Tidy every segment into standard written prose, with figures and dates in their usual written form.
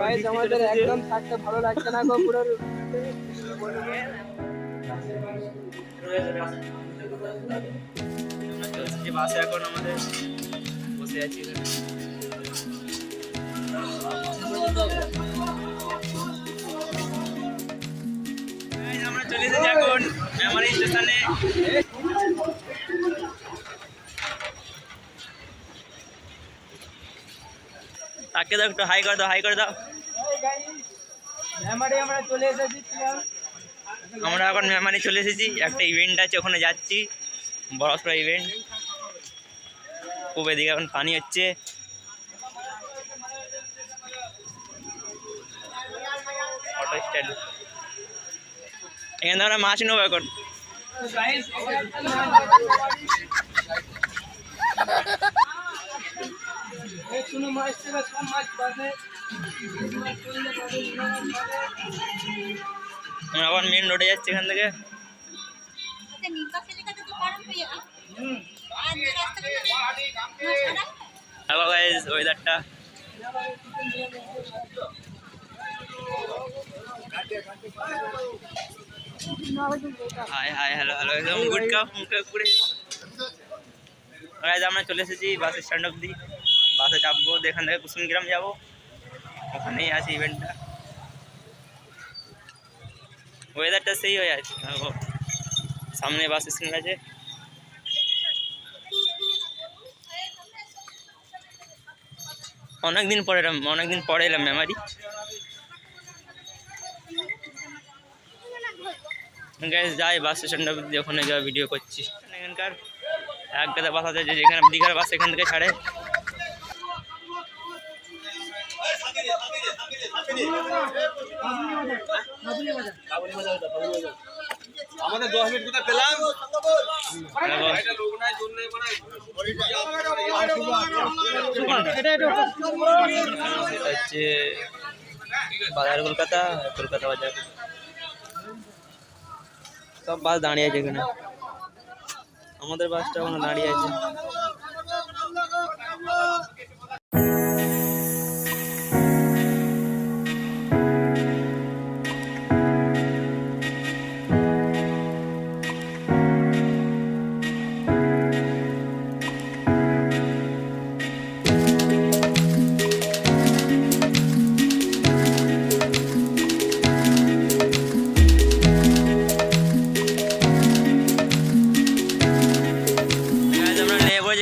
Guys আমাদের একদম থাকতে ভালো লাগছে না গো পুরো বাসে এখন আমাদের বসে আছি এখানে। আমরা চলে এসেছি এখন মেমারি স্টেশনে। তাকে দাও একটু হাই করে দাও, হাই করে দাও। মেমারি আমরা চলে এসেছি। আমরা এখন মেমারি চলে এসেছি, একটা ইভেন্ট আছে ওখানে যাচ্ছি, বড় সড়ো ইভেন্ট। খুব এদিকে এখন পানি হচ্ছে। অটো স্ট্যান্ড, এখানে আমরা মাছ নেবো এখন। আমরা আবার মেন রোডে যাচ্ছি এখান থেকে। হ্যালো গাইস, ওয়েদারটা হাই হাই হ্যালো হ্যালো একদম গুড কাপ মুখে পুরে। গাইস আমরা চলে এসেছি বাস স্ট্যান্ড অব্দি, বাসে চাপবো, এখান থেকে কুসুমগ্রাম যাবো, ওখানেই আছে ইভেন্টটা। ওয়েদারটা সেই হয়ে আছে, সামনে বাস স্ট্যান্ড আছে। অনেকদিন পরে এলাম মেমারি। গাইস যাই বাস স্ট্যান্ড অব্দি, ওখানে যাওয়া ভিডিও করছি। এখানকার এক গাদা বাস আছে, যেখানে দীঘার বাস এখান থেকে ছাড়ে। আমাদের 10 মিনিট কোথায় পেলাম? হচ্ছে বাজার কলকাতা, কলকাতা বাজার। সব বাস দাঁড়িয়ে আছে এখানে, আমাদের বাসটা ওখানে দাঁড়িয়ে আছে।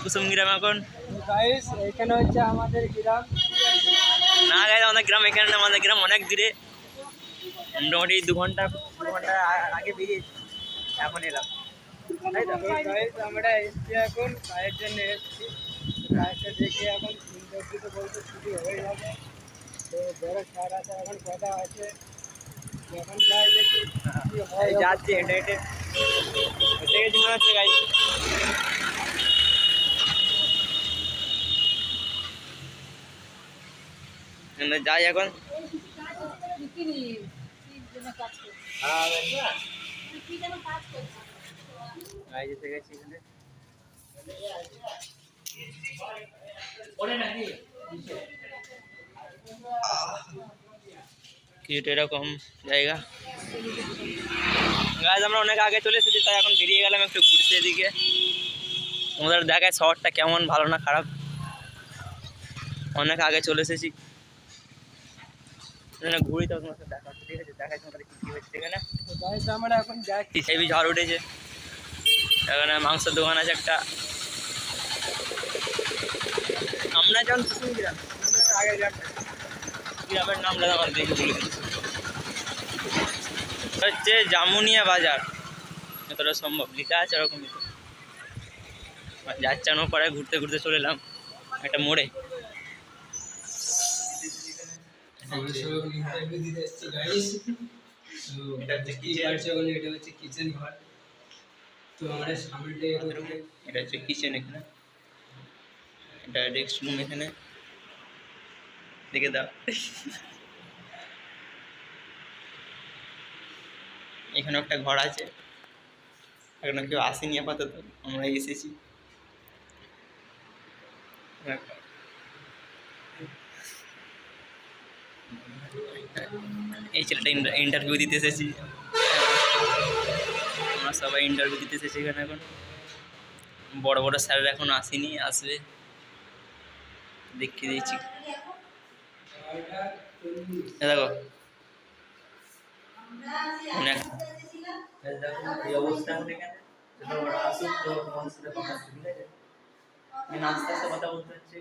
কুসুমগ্রাম এখন গাইস এখানে হচ্ছে আমাদের গ্রাম। না গাইস আমাদের গ্রাম এখানে না, আমাদের গ্রাম অনেক দূরে, মোটামুটি 2 ঘন্টা আগে বেরিয়েছি, এখন এলাম। গাইস আমরা এসছি এখন কাজের জন্য এসছি, কাজটা দেখে এখন 3:30 বলতে ছুটি হয়ে যাবে। তো বড় স্যার আছে, এখন কথা আছে, এখন যাই দেখি কি হয়। যাচ্ছি হেঁটে হেঁটে, হেঁটে গেছি মনে হচ্ছে গাইস। যাই এখন। এসে গেছি এখানে। কিছুটা এরকম জায়গা। গাইস আমরা অনেক আগে চলে এসেছি, তাই এখন বেরিয়ে গেলাম একটু ঘুরতে এদিকে। তোমাদের দেখায় শহরটা কেমন, ভালো না খারাপ। অনেক আগে চলে এসেছি, ঘুরি তো তোমার সাথে দেখা হচ্ছে, ঠিক আছে? দেখাই তোমাদের কি কি হচ্ছে এখানে। গাইস আমরা এখন যাচ্ছি, হেবি ঝড় উঠেছে। এখানে মাংসের দোকান আছে একটা। আমরা যখন কুসুমগ্রাম আগে গ্রামের নামটা আমার দেখে বলে দিচ্ছি, হচ্ছে জামুনিয়া বাজার, যতটা সম্ভব লেখা আছে ওরকমই। যাচ্ছে আমার পরে ঘুরতে ঘুরতে চলে এলাম একটা মোড়ে। এটা হচ্ছে কিচেন ঘর। তো আমরা সামনে এটা হচ্ছে কিচেন, এখানে এটা রেস্ট রুম, এখানে দেখে দাও। এখানে একটা ঘর আছে, এখানে কেউ আসেনি আপাতত, আমরা এসেছি। এই ছেলেটা ইন্টারভিউ দিতে এসেছি, আমরা সবাই ইন্টারভিউ দিতে এসেছি এখানে। এখন বড় বড় স্যাররা এখন আসেনি, আসবে, দেখিয়ে দিয়েছি। দেখো এই অবস্থা এখন এখানে, ওরা আসুক তো তোমার সাথে কথা বলতে, ঠিক আছে? আস্তে আস্তে কথা বলতে হচ্ছে,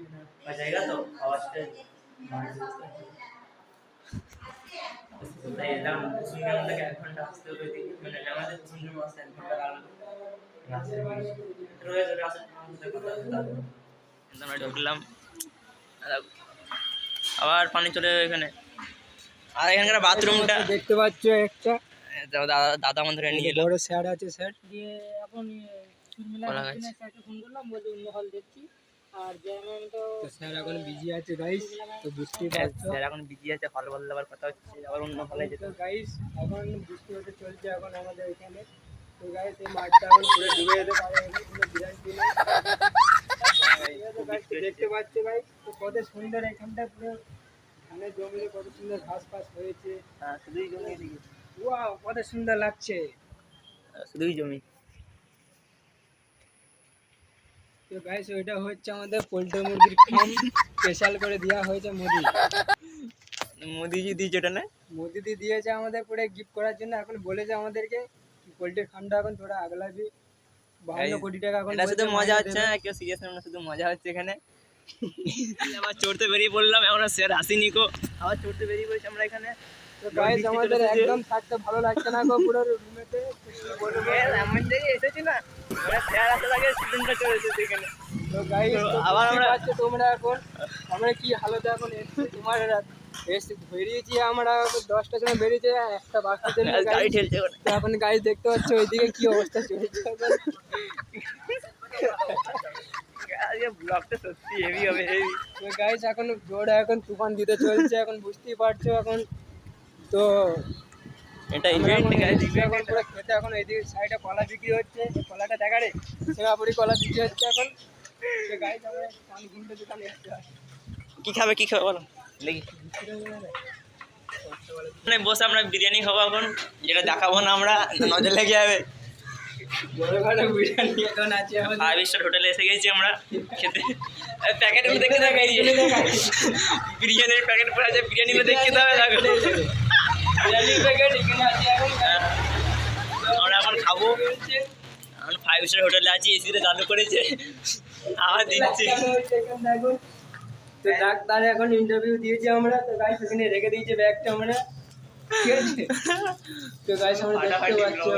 জায়গা তো আওয়াজটা তাই এলাম। কুসুম গ্রাম থেকে 1 ঘন্টা আসতে হবে এদিকে, মানে আমাদের কুসুম গ্রাম আসতে 1 ঘন্টা লাগলো। আমরা ঢুকলাম, আবার পানি চলে যাবে এখানে। আর এখানকার বাথরুমটা দেখতে পাচ্ছ একটা দাদা আমাদের নিয়ে এলো। বড় স্যার আছে, স্যার দিয়ে এখন স্যারকে ফোন করলাম, বলতে অন্য হল দেখছি। আর যেমন তো স্যার এখন বিজি আছে গাইস, তো বুঝতেই পারছো স্যার এখন বিজি আছে, হল বদলে আবার কথা হচ্ছে, আবার অন্য হলে যেতে। তো গাইস এখন বৃষ্টি হতে চলছে এখন আমাদের এখানে। তো গাইস এই মাঠটা এখন পুরো ডুবে যেতে পারে, কোনো গ্যারান্টি নেই। তো গাইস দেখতে পাচ্ছ গাইস, তো কত সুন্দর এখানটা পুরো ধানের জমিতে কত সুন্দর ঘাস ফাস হয়েছে। হ্যাঁ, শুধুই জমি এদিকে, ওয়াও কত সুন্দর লাগছে। শুধুই জমি। তো গাইস ওইটা হচ্ছে আমাদের পোল্ট্রি মুরগির ফার্ম, স্পেশাল করে দেওয়া হয়েছে মোদিজি দিয়েছে ওটা না, মোদিদি দিয়েছে আমাদের পুরো গিফট করার জন্য। এখন বলেছে আমাদেরকে পোল্ট্রির ফার্মটা এখন তোরা আগলাবি, 52 কোটি টাকা এখন এটা শুধু বলেছে মজা মাইনে হচ্ছে দেবে। না, কেউ সিরিয়াস না, শুধু মজা হচ্ছে এখানে। আবার চড়তে বেরিয়ে পড়লাম, এখন স্যার আসেনি কো, আবার চড়তে বেরিয়ে পড়েছি আমরা এখানে। তো গাইস আমাদের একদম থাকতে ভালো লাগছে না গো পুরো রুমেতে, বলবো এমন জায়গায় এসেছি না, স্যার আসার আগে স্টুডেন্টরা চলে এসেছে এখানে। তো গাইস আবার আমরা তোমরা এখন আমরা কি হালতে এখন এসেছি, তোমার এসে বেরিয়েছি আমরা 10টার সময় বেরিয়েছে, একটা বাসের জন্য গাড়ি ঠেলছে ওখানে। তো এখন গাইস দেখতে পাচ্ছ ওইদিকে কি অবস্থা চলছে এখন। আজকে ব্লগটা সত্যি হেভি হবে, হেভি। তো গাইস এখন জোরে এখন তুফান দিতে চলছে, এখন বুঝতেই পারছো এখন। তো এটা আমরা ইভেন্ট এখন গাইস, এসেছি এখন পুরো খেতে, এখন এইদিকে সাইডে কলা বিক্রি হচ্ছে, এই কলাটা দেখা রে, সিঙ্গাপুরি কলা বিক্রি হচ্ছে এখন। তো গাইস আমরা পান ঘুরতে দোকানে এসেছি। কি খাবে বলো দেখি। মানে বসে আমরা বিরিয়ানি খাবো এখন, যেটা দেখাবো না আমরা, নজর লেগে যাবে। বড় বড় বিরিয়ানি এখন আছে আমাদের। 5 স্টার হোটেলে এসে গেছি আমরা খেতে। প্যাকেট দেখে দেখাই, বিরিয়ানির প্যাকেট পড়ে আছে, বিরিয়ানি দেখে দেবে দেখো। বিরিয়ানির প্যাকেট এখানে আছে এখন। আমরা এখন খাবো, এখন 5 স্টার হোটেলে আছি, এসিটা চালু করেছে, আবার দিচ্ছে। তো ডাক্তার এখন ইন্টারভিউ দিয়েছি আমরা, তো গাইস ওখানে রেখে দিয়েছে ব্যাগটা আমরা, ঠিক আছে? তো গাইস আমরা দেখতে পাচ্ছি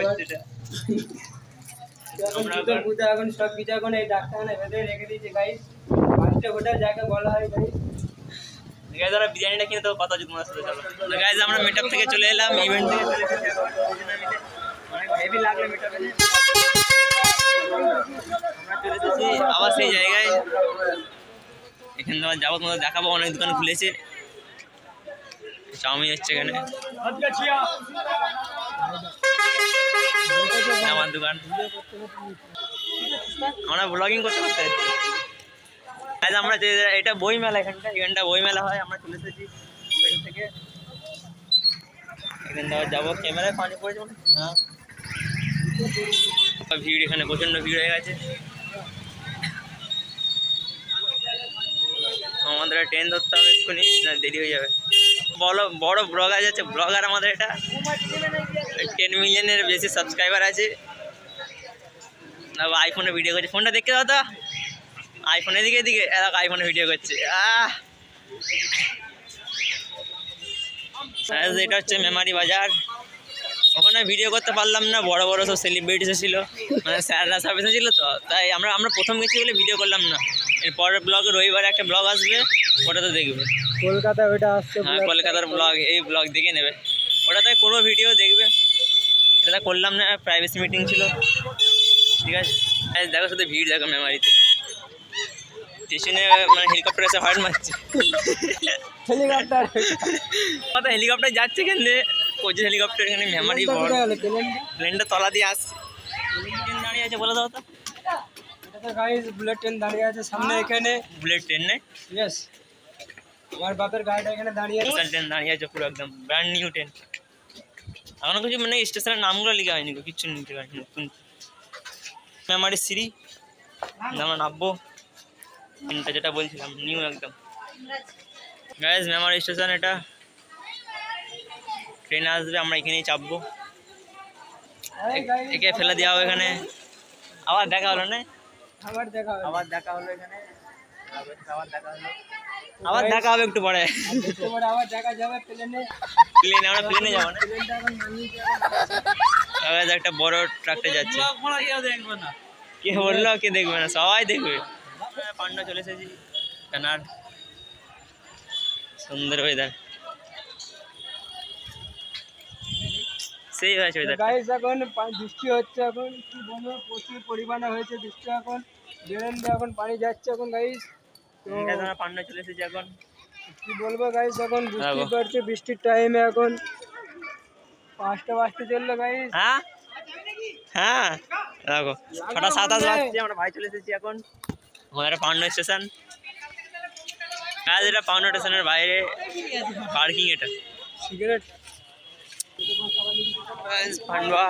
এখন জুতো পুজো এখন সব কিছু এখন এই ডাক্তারখানে ভেতরে রেখে দিয়েছে গাইস, 5টা হোটেল যাকে বলা হয় গাইস। গাইজ আমরা বিরিয়ানিটা কিনে তো কথা হচ্ছে তোমার সাথে, চলো। তো গাইজ আমরা মিটআপ থেকে চলে এলাম, ইভেন্ট থেকে চলে এসেছি এখন, অনেক হেভি লাগলো মিটআপে। আমরা চলে এসেছি আবার সেই জায়গায়, এখানে তোমার যাবো, তোমাদের দেখাবো, অনেক দোকান খুলেছে, চাউমিন হচ্ছে এখানে, আমার দোকান। আমরা ব্লগিং করতে করতে আজ আমরা এটা বই মেলা, এখানটা বই মেলা হয়, আমরা চলে এসেছি ইভেন্ট থেকে। এখানটা আবার যাবো, ক্যামেরায় পানি পড়েছে মানে, হ্যাঁ ভিড়, এখানে প্রচণ্ড ভিড় হয়ে গেছে। আমাদের ট্রেন ধরতে হবে এক্ষুনি, না দেরি হয়ে যাবে। বড় ব্লগার যাচ্ছে, ব্লগার আমাদের এটা 10 মিলিয়নের বেশি সাবস্ক্রাইবার আছে। না আইফোনে ভিডিও করছে, ফোনটা দেখতে দাও তো, আইফোন এদিকে আইফোনে ভিডিও করছে। এটা হচ্ছে মেমারি বাজার, ওখানে ভিডিও করতে পারলাম না, বড় বড় সব সেলিব্রিটি এসেছিল, মানে স্যাররা সব এসেছিলো, তো তাই আমরা প্রথম গেছি বলে ভিডিও করলাম না। এর পরের ব্লগে রবিবারে একটা ব্লগ আসবে, ওটা তো দেখবে। কলকাতা ওইটা আসছে, হ্যাঁ কলকাতার ব্লগ, এই ব্লগ দেখে নেবে, ওটাতে কোনো ভিডিও দেখবে। এটা করলাম না, প্রাইভেসি মিটিং ছিল, ঠিক আছে। দেখো শুধু ভিড় দেখো মেমারিতে, স্টেশনে মানে হেলিকপ্টার এসে হর্ন মারছে, হেলিকপ্টার যাচ্ছে এখান দিয়ে, কোচের হেলিকপ্টার এখানে মেমারি প্লেনটা তলা দিয়ে আসছে। ট্রেন দাঁড়িয়ে আছে, বলে দাও তো। গাইস বুলেট ট্রেন দাঁড়িয়ে আছে সামনে এখানে, বুলেট ট্রেন নেই, ইয়েস। আমার বাপের গাড়িটা এখানে দাঁড়িয়ে আছে। ট্রেন দাঁড়িয়ে আছে পুরো একদম ব্র্যান্ড নিউ ট্রেন। এখনো কিছু মানে স্টেশনের নামগুলো লেখা হয়নি, কিচ্ছু নিতে পারিনি নতুন। মেমারি সিঁড়ি আমরা নামবো, ট্রেনটা যেটা বলছিলাম নিউ একদম। গাইজ মেমারি স্টেশন এটা, ট্রেন আসবে আমরা এখানেই চাপবো, একে ফেলে দেওয়া হবে এখানে। আবার দেখা হলো না, আবার দেখা হবে। আবার দেখা হলো এখানে, আবার দেখা হলো, আবার দেখা হবে একটু পরে। একটু পরে আবার দেখা যাবে প্লেনে। প্লেনে, আমরা প্লেনে যাবো না। প্লেনটা এখন নামিয়ে আবার একটা বড় ট্রাকটা যাচ্ছে, কে বললো কে দেখবে না, সবাই দেখবে। পান্ডা চলে এসেছি, কেনার সুন্দর ওয়েদার, সেই হয়েছে ওয়েদার। গাইস এখন বৃষ্টি হচ্ছে, এখন কি বলবো প্রচুর পরিমাণে হয়েছে বৃষ্টি, এখন বেরেন্ডে এখন পানি যাচ্ছে এখন গাইস। তো পান্ডা চলে এসেছি এখন, কি বলবো গাইস, এখন বৃষ্টি দেখো। পড়ছে, বৃষ্টির টাইমে এখন 5টা বাজতে চললো গাইস। হ্যাঁ হ্যাঁ দেখো 6:27 বাজছে, আমরা ভাই চলে এসেছি এখন আমাদের পান্ডা স্টেশন। এটা পান্ডা স্টেশনের বাইরে পার্কিং, এটা সিগারেট পান্ডা